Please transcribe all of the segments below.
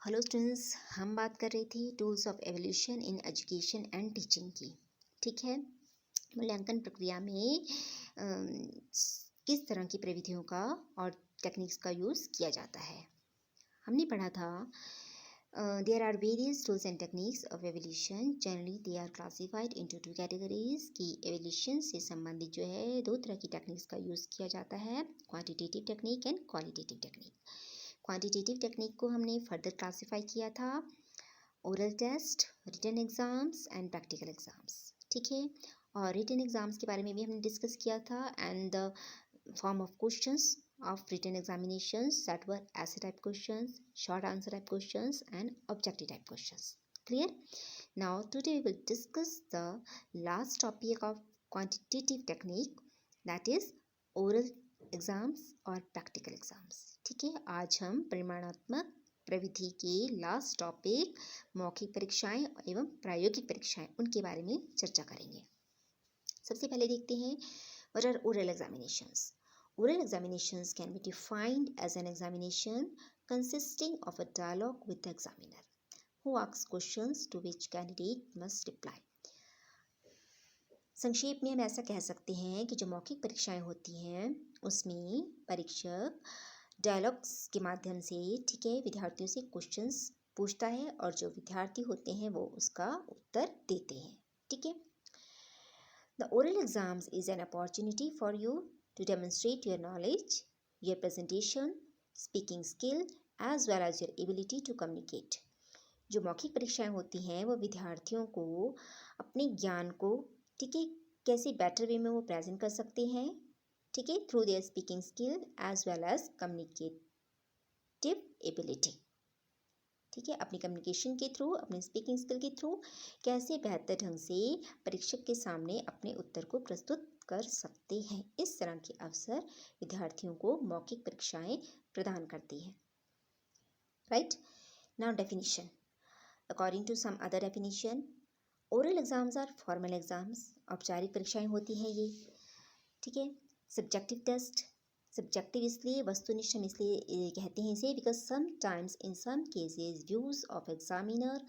Hello students, हम बात कर रही थी tools of evolution in education and teaching की। ठीक है। मूल्यांकन प्रक्रिया में किस तरह की प्रविधियों का और टेक्निक्स का यूज़ किया जाता है। हमने पढ़ा था there are various tools and techniques of evaluation. Generally they are classified into two categories की एवोल्यूशन से संबंधित जो है दो तरह की टेक्निक्स का यूज़ किया जाता है, quantitative technique and qualitative technique. Quantitative technique को हमने फर्दर क्लासिफाई किया था oral test, written exams and practical exams. ठीक है। और रिटन एग्ज़ाम्स के बारे में भी हमने डिस्कस किया था and the form of questions of written examinations that were essay type questions, short answer type questions and objective type questions. Clear? Now today we will discuss the last topic of quantitative technique, that is oral exams और practical exams. ठीक है। आज हम परिमाणात्मक प्रविधि के last topic मौखिक परीक्षाएं एवं प्रायोगिक परीक्षाएं उनके बारे में चर्चा करेंगे। सबसे पहले देखते हैं what are oral examinations. Oral examinations can be defined as an examination consisting of a dialogue with the examiner who asks questions to which candidate must reply. संक्षेप में हम ऐसा कह सकते हैं कि जो मौखिक परीक्षाएं होती हैं उसमें परीक्षक डायलॉग्स के माध्यम से, ठीक है, विद्यार्थियों से क्वेश्चंस पूछता है और जो विद्यार्थी होते हैं वो उसका उत्तर देते हैं। ठीक है। The oral exams is an opportunity for you to demonstrate your knowledge, your presentation, speaking skill as well as your ability to communicate. जो मौखिक परीक्षाएं होती हैं वो विद्यार्थियों को अपने ज्ञान को, ठीक है, कैसे बेटर वे में वो प्रेजेंट कर सकते हैं, ठीक है, through their speaking skill as well as communicative ability. ठीक है। अपनी कम्युनिकेशन के थ्रू, अपने स्पीकिंग स्किल के थ्रू कैसे बेहतर ढंग से परीक्षक के सामने अपने उत्तर को प्रस्तुत कर सकते हैं। इस तरह के अवसर विद्यार्थियों को मौखिक परीक्षाएं प्रदान करती हैं। Right. Now definition. According to some other definition, oral exams are formal exams. औपचारिक परीक्षाएं होती हैं ये। ठीक है। सब्जेक्टिव टेस्ट, सब्जेक्टिव इसलिए, वस्तुनिष्ठ हम इसलिए कहते हैं इसे because sometimes in some cases views of examiner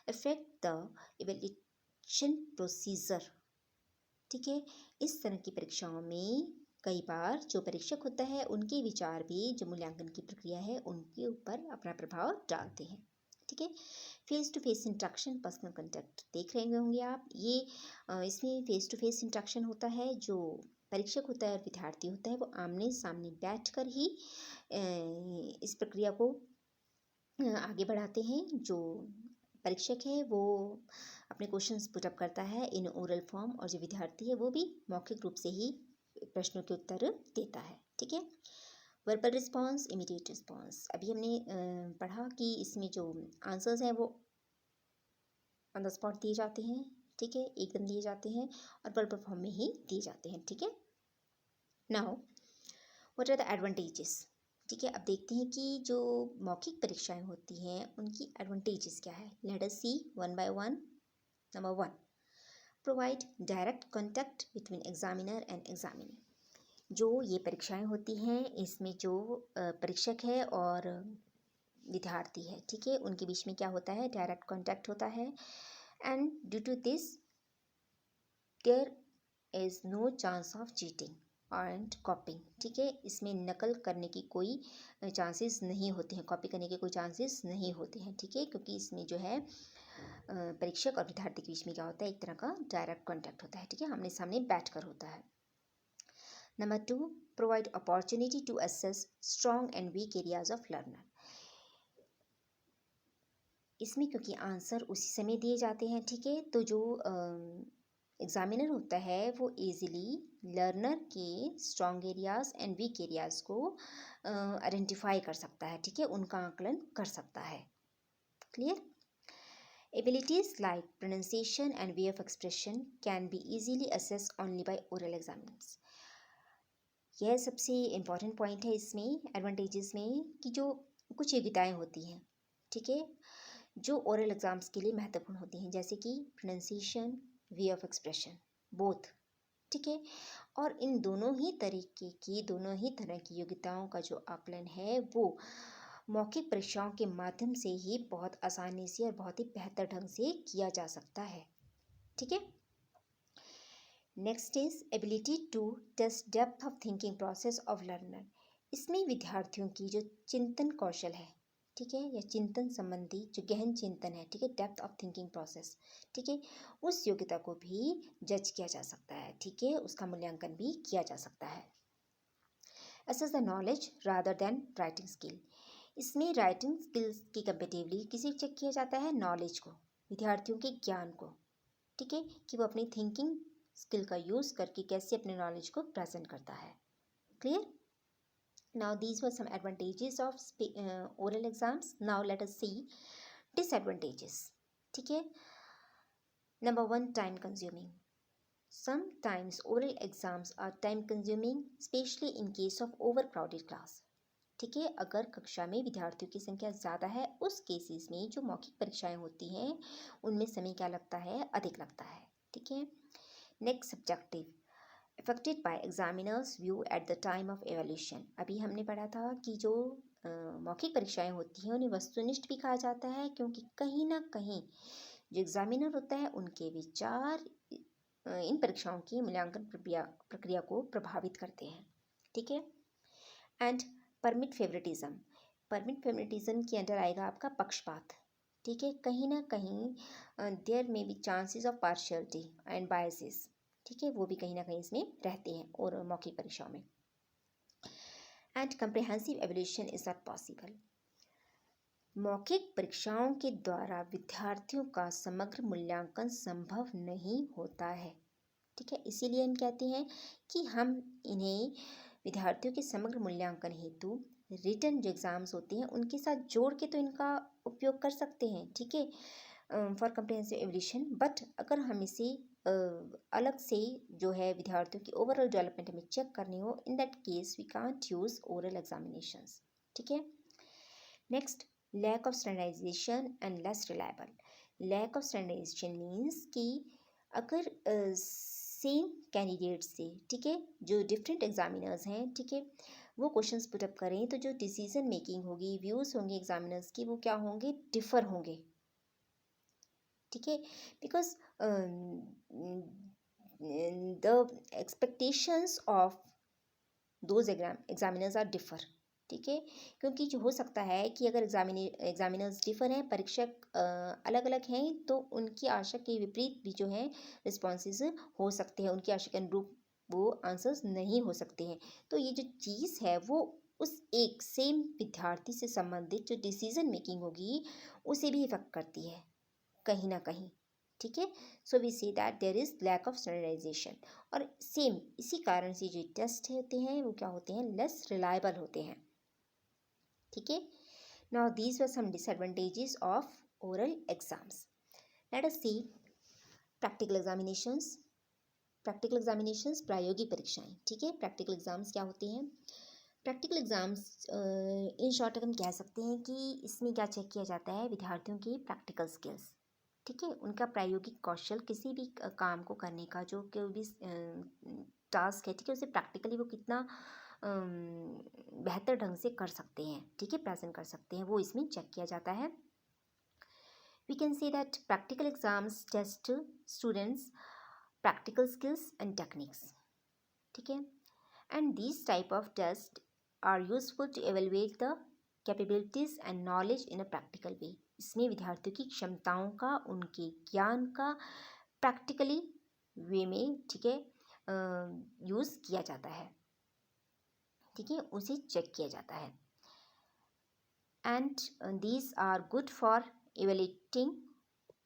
affect the evaluation procedure. ठीक है। इस तरह की परीक्षाओं में कई बार जो परीक्षक होता है उनके विचार भी जो मूल्यांकन की प्रक्रिया है उनके ऊपर अपना प्रभाव डालते हैं। ठीक है। Face to face interaction, personal contact देख रहे होंगे आप। ये इसमें फेस टू फेस इंट्रैक्शन होता है। जो परीक्षक होता है और विद्यार्थी होता है वो आमने सामने बैठकर ही इस प्रक्रिया को आगे बढ़ाते हैं। जो परीक्षक है वो अपने क्वेश्चंस पुट अप करता है इन ओरल फॉर्म और जो विद्यार्थी है वो भी मौखिक रूप से ही प्रश्नों के उत्तर देता है। ठीक है। Verbal response, immediate response. अभी हमने पढ़ा कि इसमें जो आंसर्स हैं वो ऑन द स्पॉट दिए जाते हैं। ठीक है। एकदम दिए जाते हैं और वर्बल फॉर्म में ही दिए जाते हैं। ठीक है। Now what are the advantages. ठीक है। अब देखते हैं कि जो मौखिक परीक्षाएं होती हैं उनकी एडवांटेजेस क्या है। Let us see one by one. Number 1, provide direct contact between examiner and examinee. जो ये परीक्षाएं होती हैं इसमें जो परीक्षक है और विद्यार्थी है, ठीक है, उनके बीच में क्या होता है, डायरेक्ट कॉन्टैक्ट होता है and due to this there is no chance of cheating and copying. ठीक है। इसमें नकल करने की कोई चांसेस नहीं होते हैं, कॉपी करने के कोई चांसेस नहीं होते हैं। ठीक है। क्योंकि इसमें जो है परीक्षक और विद्यार्थी के बीच में क्या होता है, एक तरह का डायरेक्ट कॉन्टैक्ट होता है। ठीक है। आमने सामने बैठ कर होता है। Number 2, provide opportunity to assess strong and weak areas of learner. इसमें क्योंकि आंसर उसी समय दिए जाते हैं, ठीक है, तो जो एग्जामिनर होता है वो इजीली लर्नर के strong areas and weak areas को आइडेंटिफाई कर सकता है। ठीक है। उनका आकलन कर सकता है। Clear. Abilities like pronunciation and way of expression can be easily assessed only by oral exams. यह सबसे इम्पॉर्टेंट पॉइंट है इसमें एडवांटेजेस में कि जो कुछ योग्यताएं होती हैं, ठीक है, जो ओरल एग्जाम्स के लिए महत्वपूर्ण होती हैं, जैसे कि pronunciation, way of expression, both. ठीक है। और इन दोनों ही तरीके की, दोनों ही तरह की योग्यताओं का जो आकलन है वो मौखिक परीक्षाओं के माध्यम से ही बहुत आसानी से और बहुत ही बेहतर ढंग से किया जा सकता है। ठीक है। Next is ability to test depth of thinking process of learner. इसमें विद्यार्थियों की जो चिंतन कौशल है, ठीक है, या चिंतन संबंधी जो गहन चिंतन है, ठीक है, डेप्थ ऑफ थिंकिंग प्रोसेस, ठीक है, उस योग्यता को भी जज किया जा सकता है, ठीक है, उसका मूल्यांकन भी किया जा सकता है। Assess the knowledge rather than writing skill. इसमें राइटिंग स्किल्स की कंपेटिवली किसे चेक किया जाता है? नॉलेज को, विद्यार्थियों के ज्ञान को, ठीक है, कि वो अपनी थिंकिंग स्किल का यूज़ करके कैसे अपने नॉलेज को प्रेजेंट करता है। Clear? Now these were some advantages of oral exams. Now let us see disadvantages. ठीक है। Number 1, time consuming. Sometimes oral exams are time consuming, especially in case of overcrowded class. ठीक है, अगर कक्षा में विद्यार्थियों की संख्या ज़्यादा है, उस केसेस में जो मौखिक परीक्षाएं होती हैं उनमें समय क्या लगता है? अधिक लगता है। ठीक है। Next, subjective affected by examiners view at the time of evaluation. अभी हमने पढ़ा था कि जो मौखिक परीक्षाएं होती हैं उन्हें वस्तुनिष्ठ भी कहा जाता है, क्योंकि कहीं ना कहीं जो एग्जामिनर होता है उनके विचार इन परीक्षाओं की मूल्यांकन प्रक्रिया को प्रभावित करते हैं। ठीक है। And permit favouritism. Permit favouritism के अंदर आएगा आपका पक्षपात। ठीक है, कहीं ना कहीं there may be chances of partiality and biases, ठीक है, वो भी कहीं ना कहीं इसमें रहते हैं और मौखिक परीक्षाओं में। And comprehensive evolution is not possible. मौखिक परीक्षाओं के द्वारा विद्यार्थियों का समग्र मूल्यांकन संभव नहीं होता है। ठीक है, इसीलिए हम कहते हैं कि हम इन्हें विद्यार्थियों के समग्र मूल्यांकन हेतु रिटन जो एग्ज़ाम्स होते हैं उनके साथ जोड़ के तो इनका उपयोग कर सकते हैं। ठीक है, फॉर कंप्रिहेंसिव एवल्यूशन। बट अगर हम इसे अलग से जो है विद्यार्थियों की ओवरऑल डेवलपमेंट हमें चेक करनी हो, in that case we can't use oral examinations. ठीक है। Next, lack of standardization and less reliable. Lack of standardization means कि अगर सेम कैंडिडेट से, ठीक है, जो डिफरेंट एग्जामिनर्स हैं, ठीक है, वो क्वेश्चंस पुटअप करें तो जो डिसीजन मेकिंग होगी, व्यूज़ होंगे एग्जामिनर्स की, वो क्या होंगे? डिफर होंगे। ठीक है, because the expectations of those examiners are differ. ठीक है, क्योंकि जो हो सकता है कि अगर एग्जामिनर्स डिफर हैं, परीक्षक अलग अलग हैं, तो उनकी आशा के विपरीत भी जो है रिस्पॉन्सेज हो सकते हैं, उनकी आशा के अनुरूप वो आंसर्स नहीं हो सकते हैं। तो ये जो चीज़ है वो उस एक सेम विद्यार्थी से संबंधित जो डिसीजन मेकिंग होगी उसे भी इफेक्ट करती है कहीं ना कहीं। ठीक है, so we see that there is lack of standardization. और सेम इसी कारण से जो टेस्ट होते हैं वो क्या होते हैं? लेस रिलायबल होते हैं। ठीक है। Now these were some disadvantages of oral exams. Let us see practical examinations. Practical examinations प्रायोगिक परीक्षाएं। ठीक है, प्रैक्टिकल एग्जाम्स क्या होते हैं? प्रैक्टिकल एग्जाम्स इन शॉर्ट हम कह सकते हैं कि इसमें क्या चेक किया जाता है? विद्यार्थियों की प्रैक्टिकल स्किल्स, ठीक है, उनका प्रायोगिक कौशल, किसी भी काम को करने का जो कोई भी टास्क है, ठीक है, उसे प्रैक्टिकली वो कितना बेहतर ढंग से कर सकते हैं, ठीक है, प्रेजेंट कर सकते हैं, वो इसमें चेक किया जाता है। We can say that practical exams test students practical skills and techniques. ठीक है, and this type of test are useful to evaluate the capabilities and knowledge in a practical way. इसमें विद्यार्थियों की क्षमताओं का, उनके ज्ञान का प्रैक्टिकली वे में, ठीक है, यूज़ किया जाता है। ठीक है, उसे चेक किया जाता है। And these are good for evaluating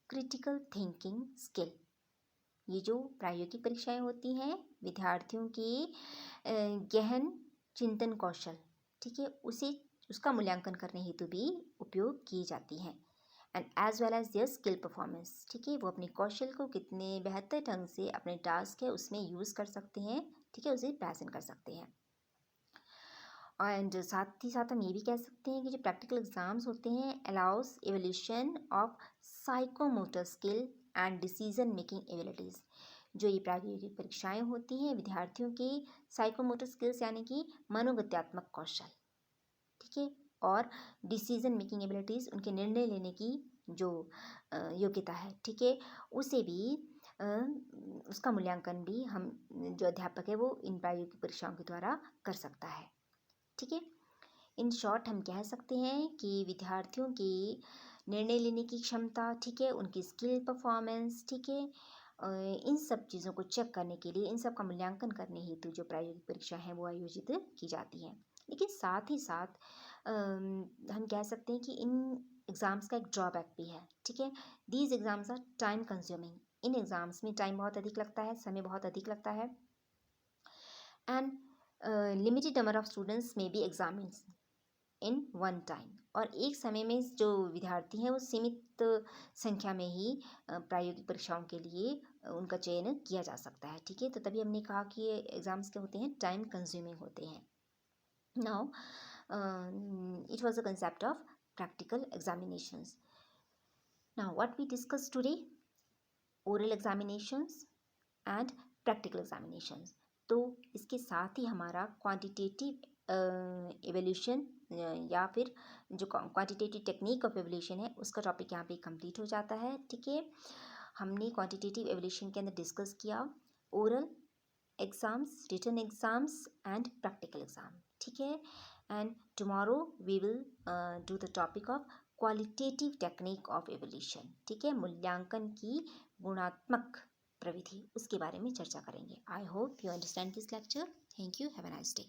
critical thinking skill. ये जो प्रायोगिक परीक्षाएं होती हैं विद्यार्थियों के गहन चिंतन कौशल, ठीक है, उसका मूल्यांकन करने हेतु भी उपयोग की जाती हैं। And as well as their skill performance. ठीक है, वो अपने कौशल को कितने बेहतर ढंग से अपने टास्क है उसमें यूज़ कर सकते हैं, ठीक है, उसे प्रेजेंट कर सकते हैं। एंड साथ ही साथ हम ये भी कह सकते हैं कि जो प्रैक्टिकल एग्जाम्स होते हैं allow us evolution of psychomotor skill and decision making abilities. जो ये प्रायोगिक परीक्षाएं होती हैं विद्यार्थियों की साइकोमोटर स्किल्स यानी कि मनोगत्यात्मक कौशल, ठीक है, और डिसीजन मेकिंग एबिलिटीज़, उनके निर्णय लेने की जो योग्यता है, ठीक है, उसे भी उसका मूल्यांकन भी हम जो अध्यापक है वो इन प्रायोगिक परीक्षाओं के द्वारा कर सकता है, ठीक है। इन शॉर्ट हम कह सकते हैं कि विद्यार्थियों की निर्णय लेने की क्षमता, ठीक है, उनकी स्किल परफॉर्मेंस, ठीक है, इन सब चीज़ों को चेक करने के लिए, इन सब का मूल्यांकन करने हेतु जो प्रायोगिक परीक्षा है वो आयोजित की जाती हैं। लेकिन साथ ही साथ हम कह सकते हैं कि इन एग्ज़ाम्स का एक ड्रॉबैक भी है, ठीक है। These exams are time consuming. इन एग्ज़ाम्स में टाइम बहुत अधिक लगता है, समय बहुत अधिक लगता है। And limited number of students में be examines in one time, और एक समय में जो विद्यार्थी हैं वो सीमित संख्या में ही प्रायोगिक परीक्षाओं के लिए उनका चयन किया जा सकता है, ठीक है। तो तभी हमने कहा कि ये एग्ज़ाम्स क्या होते हैं, टाइम कंज्यूमिंग होते हैं। Now it was a concept of practical examinations. Now what we discussed today, oral examinations and practical examinations. तो इसके साथ ही हमारा क्वांटिटेटिव एवोल्यूशन या फिर जो क्वांटिटेटिव टेक्निक ऑफ एवोल्यूशन है उसका टॉपिक यहाँ पे कंप्लीट हो जाता है, ठीक है। हमने क्वांटिटेटिव एवोल्यूशन के अंदर डिस्कस किया oral exams, written exams and practical exam, ठीक है। And tomorrow we will do the topic of qualitative technique of evaluation, ठीक है, मूल्यांकन की गुणात्मक प्रविधि, उसके बारे में चर्चा करेंगे। I hope you understand this lecture. Thank you, have a nice day.